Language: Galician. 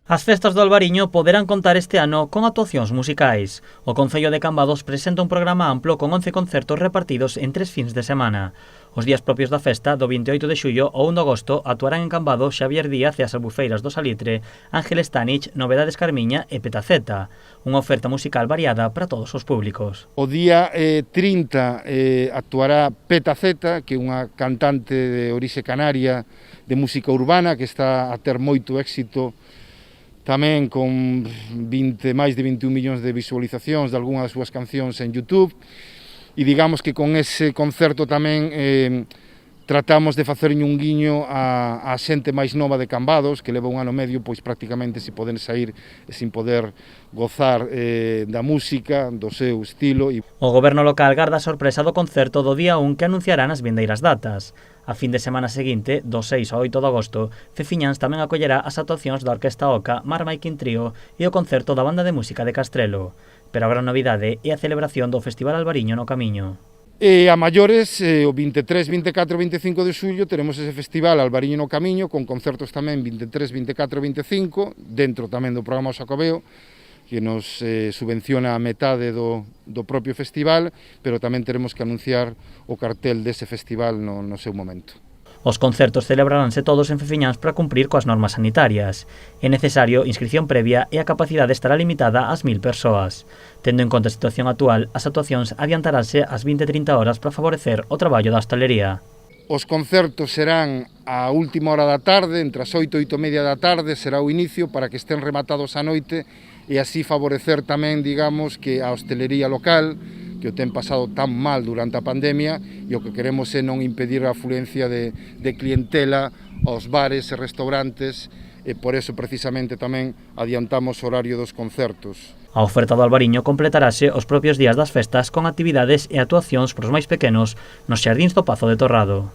As festas do Albariño poderán contar este ano con actuacións musicais. O Concello de Cambados presenta un programa amplo con 11 concertos repartidos en 3 fins de semana. Os días propios da festa, do 28 de xullo ao 1 de agosto, actuarán en Cambados Xavier Díaz e as Albufeiras do Salitre, Ángel Stanich, Novedades Carmiña e Petaceta. Unha oferta musical variada para todos os públicos. O día 30 actuará Petaceta, que é unha cantante de orixe canaria de música urbana que está a ter moito éxito tamén con máis de 21 millóns de visualizacións de algunhas das súas cancións en YouTube, e digamos que con ese concerto tamén tratamos de facer un guiño á xente máis nova de Cambados, que leva un ano e medio pois prácticamente sin poder sair e sin poder gozar da música, do seu estilo. O goberno local garda a sorpresa do concerto do día 1 que anunciará nas vindeiras datas. A fin de semana seguinte, do 6 ao 8 de agosto, Ceciñáns tamén acollerá as actuacións da Orquesta Oca, Mar Maiquín Trío e o concerto da Banda de Música de Castrelo. Pero a gran novidade é a celebración do Festival Albariño no Camiño. E a maiores, o 23, 24 e 25 de xullo teremos ese festival Albariño no Camiño, con concertos tamén 23, 24 e 25, dentro tamén do programa O Xacobeo, que nos subvenciona a metade do propio festival, pero tamén teremos que anunciar o cartel dese festival no seu momento. Os concertos celebraránse todos en Ceciñáns para cumprir coas normas sanitarias. É necesario inscripción previa e a capacidade estará limitada ás 1000 persoas. Tendo en conta a situación actual, as actuacións adiantaránse ás 20:30 horas para favorecer o traballo da hostalería. Os concertos serán a última hora da tarde, entre as 8 e 8:30 da tarde será o inicio para que estén rematados a noite e así favorecer tamén, digamos, que a hostelería local, que o ten pasado tan mal durante a pandemia, e o que queremos é non impedir a afluencia de clientela aos bares e restaurantes, e por eso precisamente tamén adiantamos o horario dos concertos. A oferta do Albariño completarase os propios días das festas con actividades e actuacións pros máis pequenos nos xardíns do Pazo de Torrado.